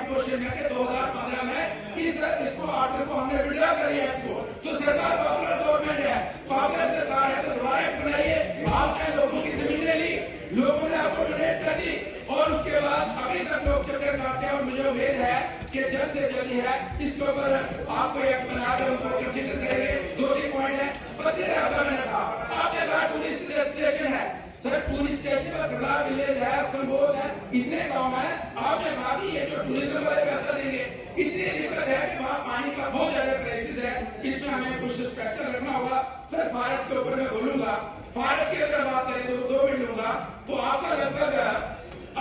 Control में के 2015 में इसको ऑर्डर को हमने विड्रॉ करी है इसको। तो सरकार पॉपुलर गवर्नमेंट है, पॉपुलर सरकार है, तो दोबारा एक्ट बनाइए। आपने लोगों की जमीन ले ली, लोगों ने आपको डोनेट कर दी और उसके बाद अभी तक लोग चक्कर काटते हैं। और मुझे उम्मीद है कि जल्द से जल्द है इसके ऊपर आपको एक बनाकर उनको कंसिडर करेंगे। 2-3 पॉइंट है। मैंने कहा आपने कहा टूरिस्ट डेस्टिनेशन है, सर टूरिस्ट स्टेशन का खतरा विलेज है, संबोध है, इतने गाँव है। आपने कहा कि ये जो टूरिज्म वाले पैसा देंगे, इतनी दिक्कत है कि वहाँ पानी का बहुत ज्यादा क्राइसिस है, इसमें हमें कुछ स्पेशल रखना होगा। सर फॉरेस्ट के ऊपर मैं बोलूंगा, फॉरेस्ट की अगर बात करें तो 2 मिनट लूंगा, तो आपका लगभग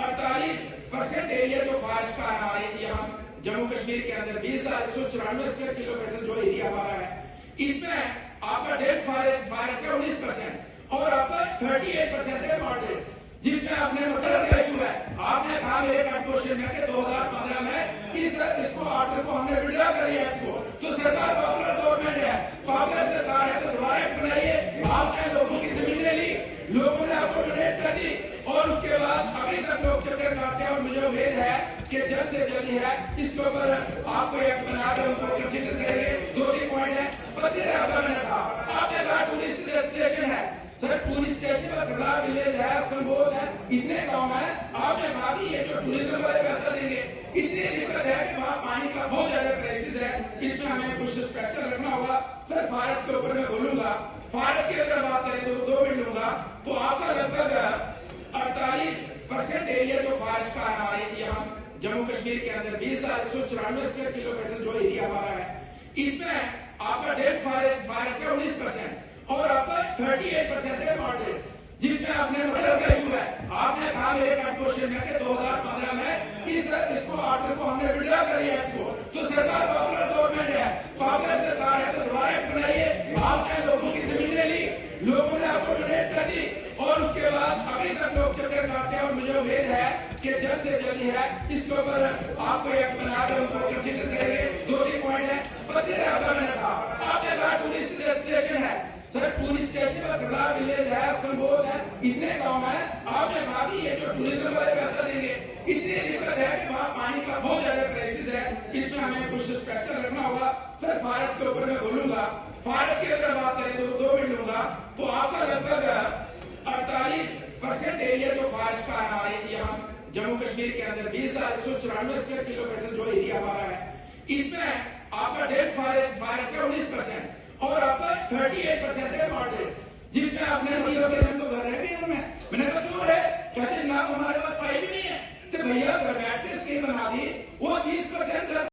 48% एरिया जो फॉरेस्ट का है हमारे यहाँ जम्मू कश्मीर के अंदर 20,194 स्क्वायर किलोमीटर जो एरिया हमारा है, इसमें आपका डेड फॉरेस्ट का 19% और आपका 38% है मॉडरेट, जिसमें आपने मतलब का इशू है। आपने कहा मेरे कंट्रोल में के 2015 में इसको ऑर्डर को हमने विड्रॉ करी है इसको। तो सरकार पॉपुलर गवर्नमेंट है, पॉपुलर सरकार है, तो दोबारा एक्ट बनाइए। आपने लोगों की जमीन ले ली, लोगों ने आपको डोनेट कर दी और उसके बाद अभी तक लोग चक्कर काटते हैं। और मुझे उम्मीद है कि जल्द से जल्द है इसके ऊपर आपको एक बनाकर उनको कंसिडर करेंगे। 2-3 पॉइंट है। मैंने कहा आपने कहा टूरिस्ट डेस्टिनेशन है, सर टूरिस्ट स्टेशन का खतरा विलेज है, संबोध है, इतने गाँव है। आपने कहा कि ये जो टूरिज्म वाले पैसा देंगे, इतनी दिक्कत है कि वहाँ पानी का बहुत ज्यादा क्राइसिस है, इसमें हमें कुछ स्पेशल रखना होगा। सर फॉरेस्ट के ऊपर मैं बोलूंगा, फॉरेस्ट की अगर बात करें तो 2 मिनट लूंगा, तो आपका लगभग 48% एरिया जो फॉरेस्ट का है हमारे यहाँ जम्मू कश्मीर के अंदर 20,194 स्क्वायर किलोमीटर जो एरिया हमारा है, इसमें आपका डेड फॉरेस्ट का 19% और आपका 38% है मॉडरेट, जिसमें आपने मतलब का इशू है। आपने कहा मेरे कंट्रोल में के 2015 में इसको ऑर्डर को हमने विड्रॉ करी है इसको। तो सरकार पॉपुलर गवर्नमेंट है, पॉपुलर सरकार है, तो दोबारा एक्ट बनाइए। आपने लोगों की जमीन ले ली, लोगों ने आपको डोनेट कर दी और उसके बाद अभी तक लोग चक्कर काटते हैं। और मुझे उम्मीद है कि जल्द से जल्द है इसके ऊपर आपको एक बनाकर उनको कंसिडर करेंगे। 2-3 पॉइंट है। मैंने कहा आपने कहा टूरिस्ट डेस्टिनेशन है, सर टूरिस्ट स्टेशन का खतरा विलेज है, संबोध है, इतने गाँव है। आपने कहा कि ये जो टूरिज्म वाले पैसा देंगे, इतनी दिक्कत है कि वहाँ पानी का बहुत ज्यादा क्राइसिस है, इसमें हमें कुछ स्पेशल रखना होगा। सर फॉरेस्ट के ऊपर मैं बोलूंगा, फॉरेस्ट की अगर बात करें तो 2 मिनट लूंगा, तो आपका लगभग 48% एरिया जो फॉरेस्ट का है हमारे यहाँ जम्मू कश्मीर के अंदर 20,194 स्क्वायर किलोमीटर जो एरिया हमारा है, इसमें आपका डेड फॉरेस्ट का 19% और आपका 38% है मॉडरेट, जिसमें आपने रिलोकेशन तो घर है। मैंने कहा क्यों है, कहते जनाब हमारे पास फाइल भी नहीं है। तो भैया घर बैठ के स्कीम